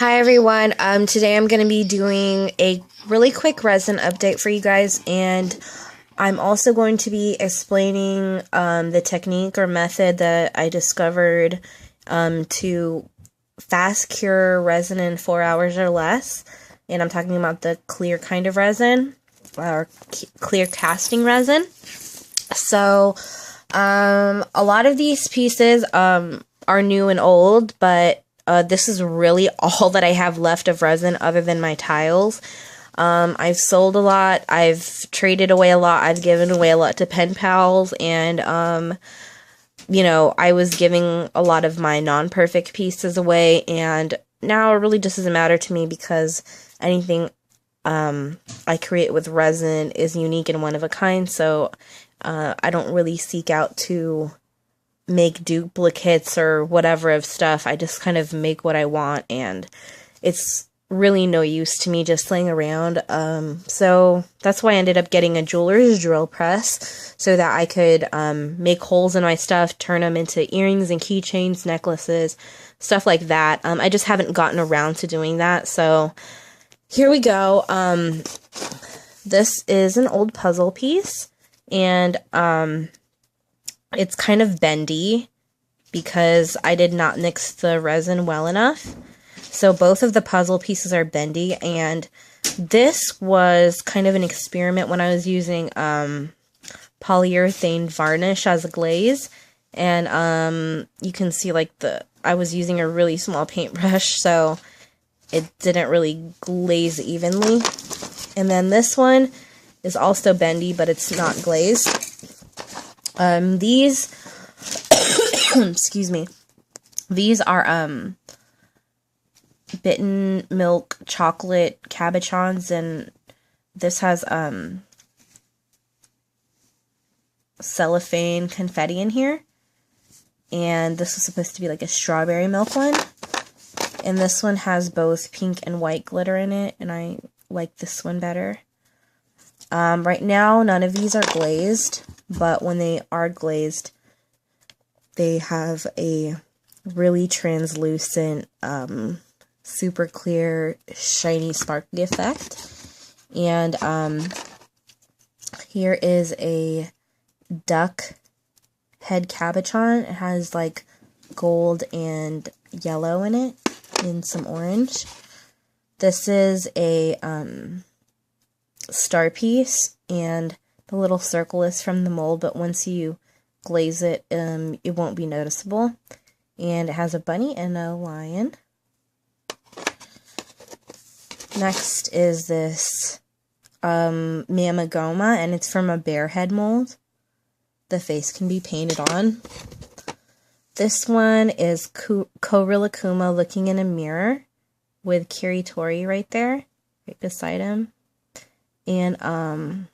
Hi everyone. Today I'm going to be doing a really quick resin update for you guys, and I'm also going to be explaining the technique or method that I discovered to fast cure resin in 4 hours or less. And I'm talking about the clear kind of resin, or clear casting resin. So a lot of these pieces are new and old, but this is really all that I have left of resin other than my tiles. I've sold a lot, I've traded away a lot, I've given away a lot to pen pals, and, you know, I was giving a lot of my non-perfect pieces away, and now it really just doesn't matter to me because anything I create with resin is unique and one of a kind, so I don't really seek out to make duplicates or whatever of stuff. I just kind of make what I want, and it's really no use to me just laying around. So that's why I ended up getting a jeweler's drill press so that I could make holes in my stuff, turn them into earrings and keychains, necklaces, stuff like that. I just haven't gotten around to doing that, so here we go. This is an old puzzle piece, and it's kind of bendy because I did not mix the resin well enough. So both of the puzzle pieces are bendy, and this was kind of an experiment when I was using polyurethane varnish as a glaze. And you can see like I was using a really small paintbrush, so it didn't really glaze evenly. And then this one is also bendy, but it's not glazed. These, excuse me, these are, bitten milk chocolate cabochons, and this has, cellophane confetti in here, and this is supposed to be like a strawberry milk one, and this one has both pink and white glitter in it, and I like this one better. Right now, none of these are glazed, but when they are glazed, they have a really translucent, super clear, shiny, sparkly effect. And here is a duck head cabochon. It has like gold and yellow in it, and some orange. This is a star piece, and the little circle is from the mold, but once you glaze it, it won't be noticeable. And it has a bunny and a lion. Next is this Mamagoma, and it's from a bear head mold. The face can be painted on. This one is Korilakuma looking in a mirror with Kiritori right there, right beside him. And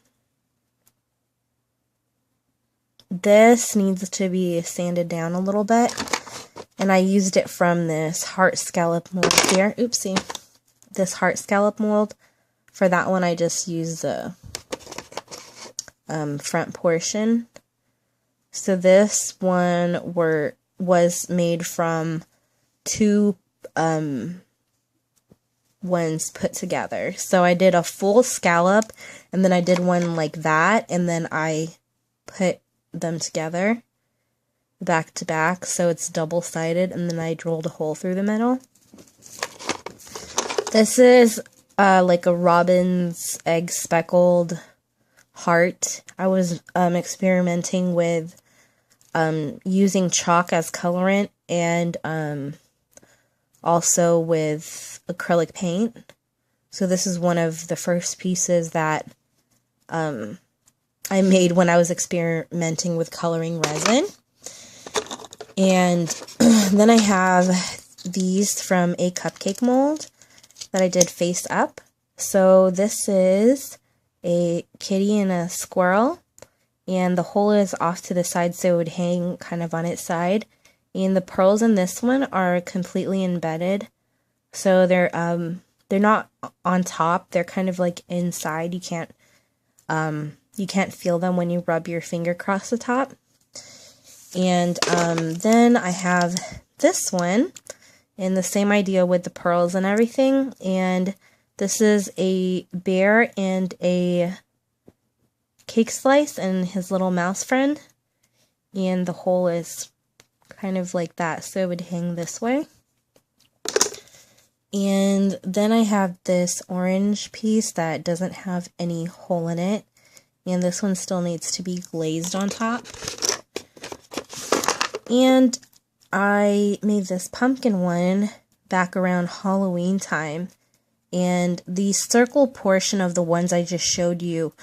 this needs to be sanded down a little bit, and I used it from this heart scallop mold here. Oopsie. This heart scallop mold. For that one, I just used the front portion. So this one was made from two ones put together. So I did a full scallop, and then I did one like that, and then I put them together back to back, so it's double-sided, and then I drilled a hole through the middle. This is like a robin's egg speckled heart. I was experimenting with using chalk as colorant, and also with acrylic paint. So this is one of the first pieces that I made when I was experimenting with coloring resin. And then I have these from a cupcake mold that I did face up. So this is a kitty and a squirrel, and the hole is off to the side so it would hang kind of on its side. And the pearls in this one are completely embedded, so they're not on top. They're kind of like inside. You can't feel them when you rub your finger across the top. And then I have this one, And the same idea with the pearls and everything. And this is a bear and a cake slice and his little mouse friend. And the hole is kind of like that, so it would hang this way. And then I have this orange piece that doesn't have any hole in it. And this one still needs to be glazed on top. And I made this pumpkin one back around Halloween time. And the circle portion of the ones I just showed you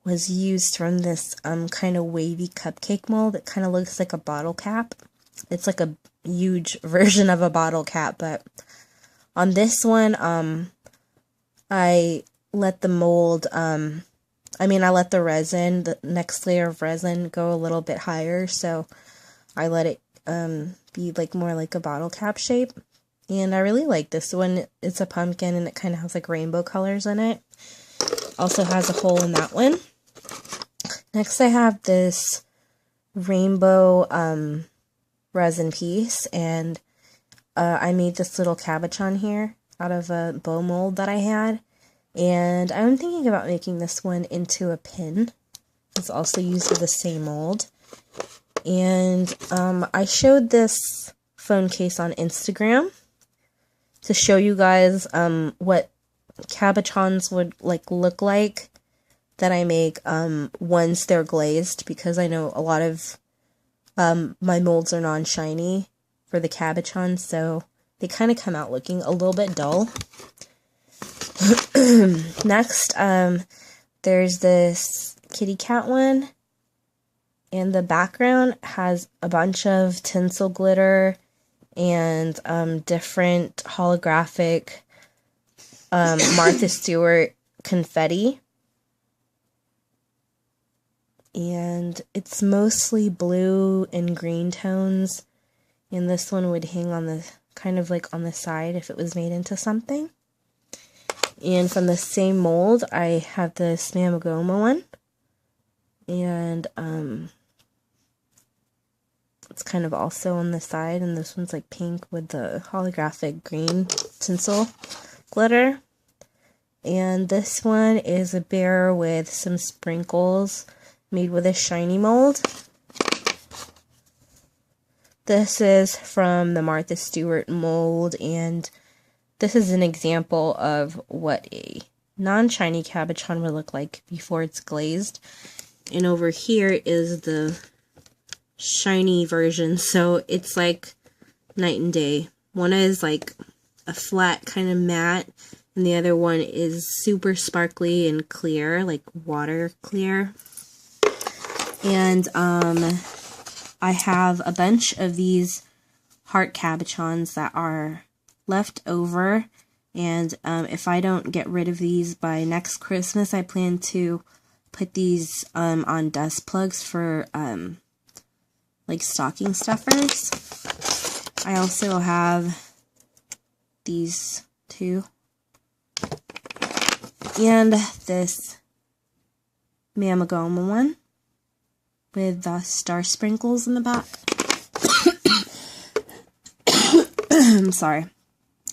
was used from this kind of wavy cupcake mold. It kind of looks like a bottle cap. It's like a huge version of a bottle cap, but on this one, I let the mold, I let the resin, the next layer of resin, go a little bit higher, so I let it be like more like a bottle cap shape. And I really like this one. It's a pumpkin and it kind of has like rainbow colors in it. Also has a hole in that one. Next I have this rainbow resin piece, and I made this little cabochon here out of a bow mold that I had. And I'm thinking about making this one into a pin. It's also used with the same mold. And I showed this phone case on Instagram to show you guys what cabochons would look like that I make once they're glazed, because I know a lot of my molds are non-shiny for the cabochons, so they kind of come out looking a little bit dull. Next, there's this kitty cat one, and the background has a bunch of tinsel glitter and different holographic Martha Stewart confetti. And it's mostly blue and green tones, and this one would hang on the kind of like on the side if it was made into something. And from the same mold, I have this Mamagoma one, and it's kind of also on the side, and this one's like pink with the holographic green tinsel glitter. And this one is a bear with some sprinkles made with a shiny mold. This is from the Martha Stewart mold, and this is an example of what a non-shiny cabochon would look like before it's glazed. And over here is the shiny version, so it's like night and day. One is like a flat kind of matte, and the other one is super sparkly and clear, like water clear. And I have a bunch of these heart cabochons that are left over, and if I don't get rid of these by next Christmas, I plan to put these on dust plugs for like stocking stuffers. I also have these two, and this Mamagoma one with the star sprinkles in the back. I'm sorry.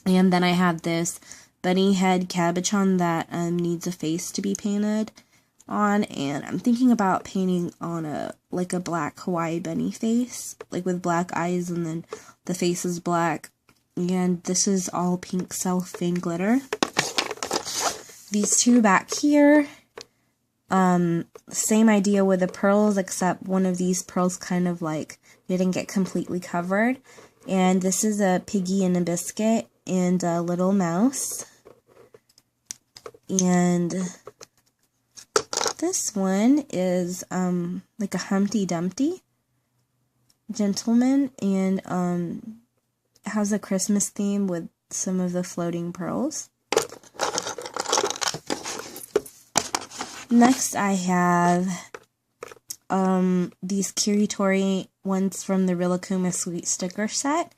And then I have this bunny head cabochon that needs a face to be painted on, and I'm thinking about painting on a black Hawaii bunny face, like with black eyes, and then the face is black. And this is all pink cellophane glitter. These two back here, same idea with the pearls, except one of these pearls kind of like didn't get completely covered. And this is a piggy and a biscuit and a little mouse. And this one is like a Humpty Dumpty gentleman, and has a Christmas theme with some of the floating pearls. Next I have these Kiritori ones from the Rilakkuma Sweet Sticker set,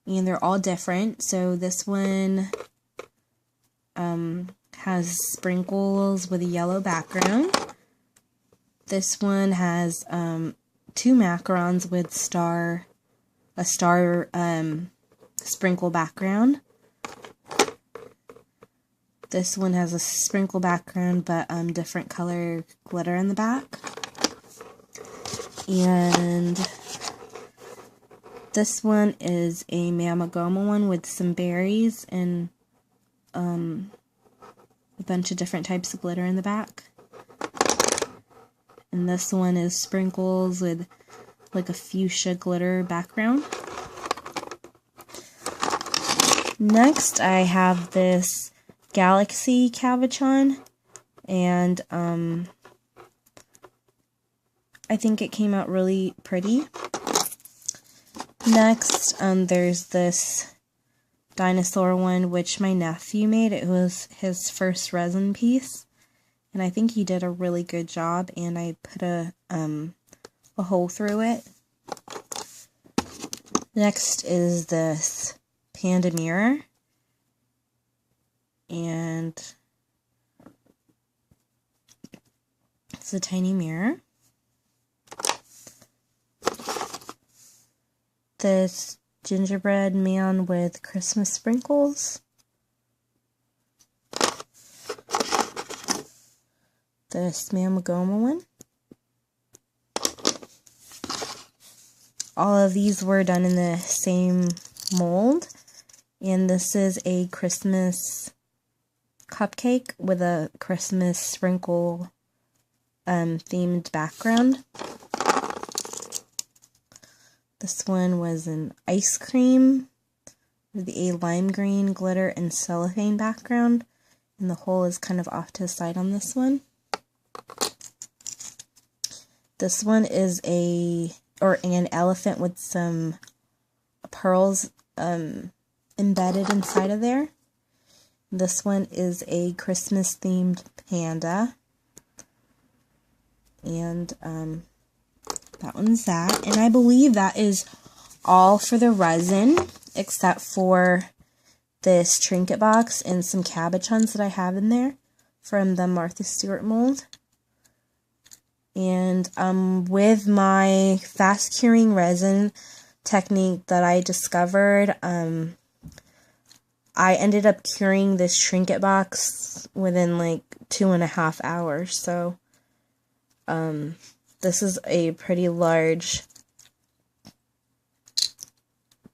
and they're all different. So this one has sprinkles with a yellow background. This one has two macarons with a star sprinkle background. This one has a sprinkle background, but different color glitter in the back. And this one is a Mamagoma one with some berries and a bunch of different types of glitter in the back. And this one is sprinkles with like a fuchsia glitter background. Next, I have this Galaxy Cabochon, and I think it came out really pretty. Next, there's this dinosaur one, which my nephew made. It was his first resin piece, and I think he did a really good job, and I put a hole through it. Next is this panda mirror, and it's a tiny mirror. This gingerbread man with Christmas sprinkles. This Mamagoma one. All of these were done in the same mold, and this is a Christmas cupcake with a Christmas sprinkle themed background. This one was an ice cream with a lime green glitter and cellophane background, and the hole is kind of off to the side on this one. This one is an elephant with some pearls embedded inside of there. This one is a Christmas themed panda, and that one's that. And I believe that is all for the resin, except for this trinket box and some cabochons that I have in there from the Martha Stewart mold. And with my fast curing resin technique that I discovered, I ended up curing this trinket box within like 2.5 hours. So this is a pretty large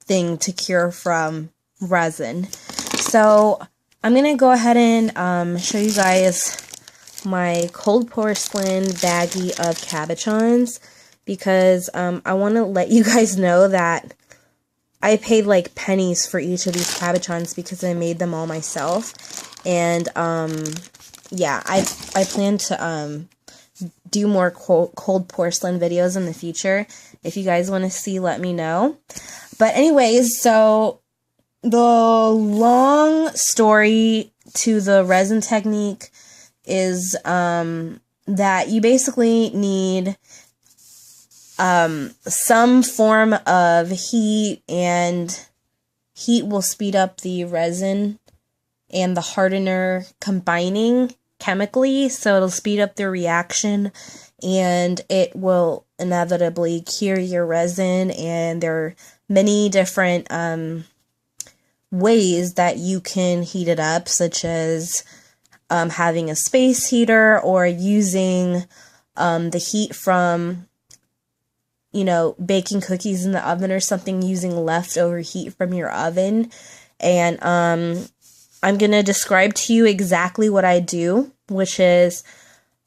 thing to cure from resin. So I'm going to go ahead and show you guys my cold porcelain baggie of cabochons, because I want to let you guys know that I paid like pennies for each of these cabochons because I made them all myself. And yeah, I plan to do more cold porcelain videos in the future. If you guys want to see, let me know. But anyways, so the long story to the resin technique is that you basically need some form of heat, and heat will speed up the resin and the hardener combining chemically, so it'll speed up the reaction and it will inevitably cure your resin. And there are many different ways that you can heat it up, such as having a space heater, or using the heat from, you know, baking cookies in the oven or something, using leftover heat from your oven. And I'm going to describe to you exactly what I do, which is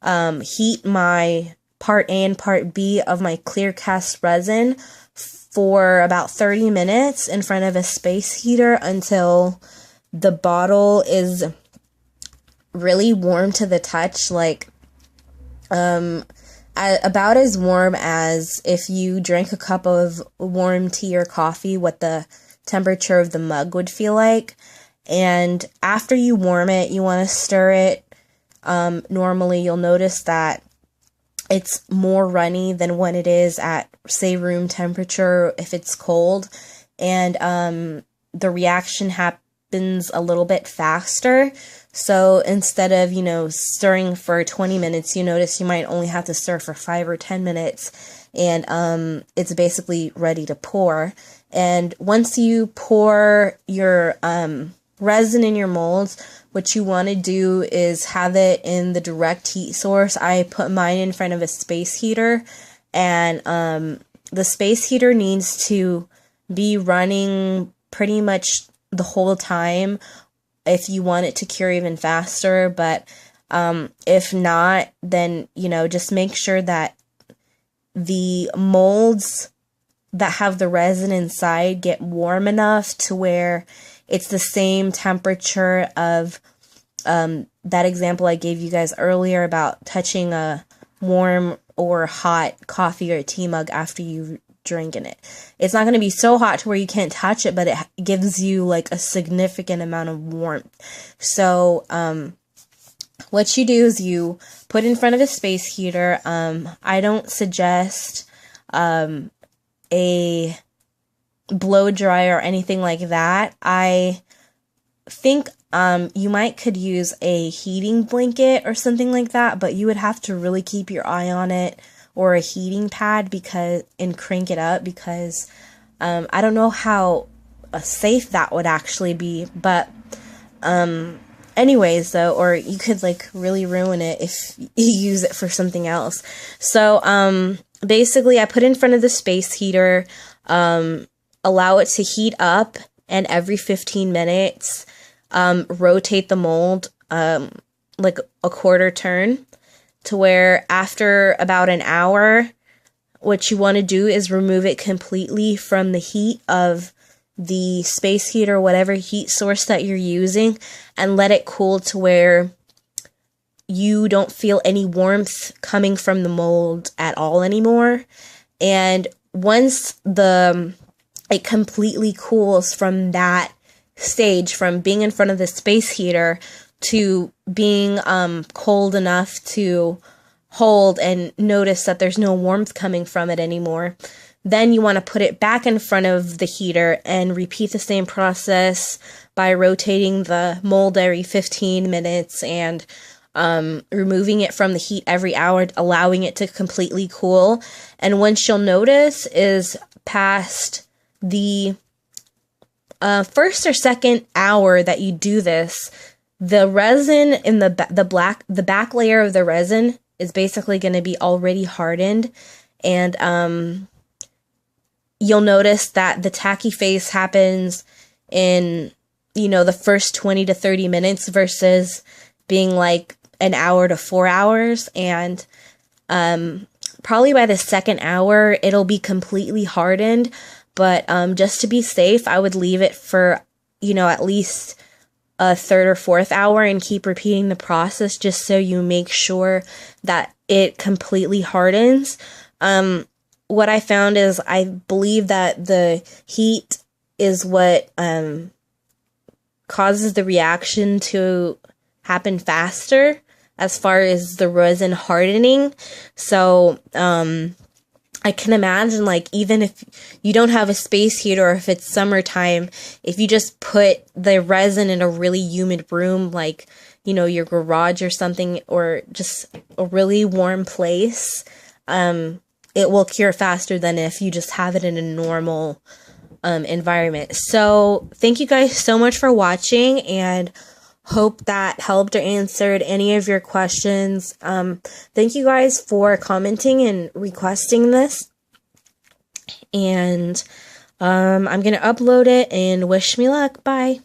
heat my part A and part B of my clear cast resin for about 30 minutes in front of a space heater until the bottle is really warm to the touch, like about as warm as if you drank a cup of warm tea or coffee, what the temperature of the mug would feel like. And after you warm it, you want to stir it. Normally you'll notice that it's more runny than when it is at, say, room temperature if it's cold. And the reaction happens a little bit faster. So instead of, you know, stirring for 20 minutes, you notice you might only have to stir for 5 or 10 minutes. and it's basically ready to pour. And once you pour your resin in your molds, what you want to do is have it in the direct heat source. I put mine in front of a space heater, and the space heater needs to be running pretty much the whole time if you want it to cure even faster. But if not, then, just make sure that the molds that have the resin inside get warm enough to where it's the same temperature of that example I gave you guys earlier about touching a warm or hot coffee or tea mug after you drink in it. It's not going to be so hot to where you can't touch it, but it gives you like a significant amount of warmth. So what you do is you put in front of a space heater. I don't suggest a blow dryer or anything like that. I think you could use a heating blanket or something like that, but you would have to really keep your eye on it, or a heating pad, and crank it up, because I don't know how safe that would actually be. But anyways, though, or you could like really ruin it if you use it for something else. So basically, I put in front of the space heater, allow it to heat up, and every 15 minutes rotate the mold like a quarter turn, to where after about an hour, what you want to do is remove it completely from the heat of the space heater, whatever heat source that you're using, and let it cool to where you don't feel any warmth coming from the mold at all anymore. And once it completely cools from that stage, from being in front of the space heater to being cold enough to hold and notice that there's no warmth coming from it anymore, then you want to put it back in front of the heater and repeat the same process by rotating the mold every 15 minutes and removing it from the heat every hour, allowing it to completely cool. And once you'll notice is past the first or second hour that you do this, the resin in the back layer of the resin is basically going to be already hardened, and you'll notice that the tacky phase happens in the first 20 to 30 minutes versus being like an hour to 4 hours, and probably by the second hour it'll be completely hardened. But just to be safe, I would leave it for at least a third or fourth hour and keep repeating the process, just so you make sure that it completely hardens. What I found is, I believe that the heat is what causes the reaction to happen faster as far as the resin hardening. So I can imagine, like, even if you don't have a space heater, or if it's summertime, if you just put the resin in a really humid room, like, your garage or something, or just a really warm place, it will cure faster than if you just have it in a normal environment. So thank you guys so much for watching, and hope that helped or answered any of your questions. Thank you guys for commenting and requesting this. And I'm going to upload it, and wish me luck. Bye.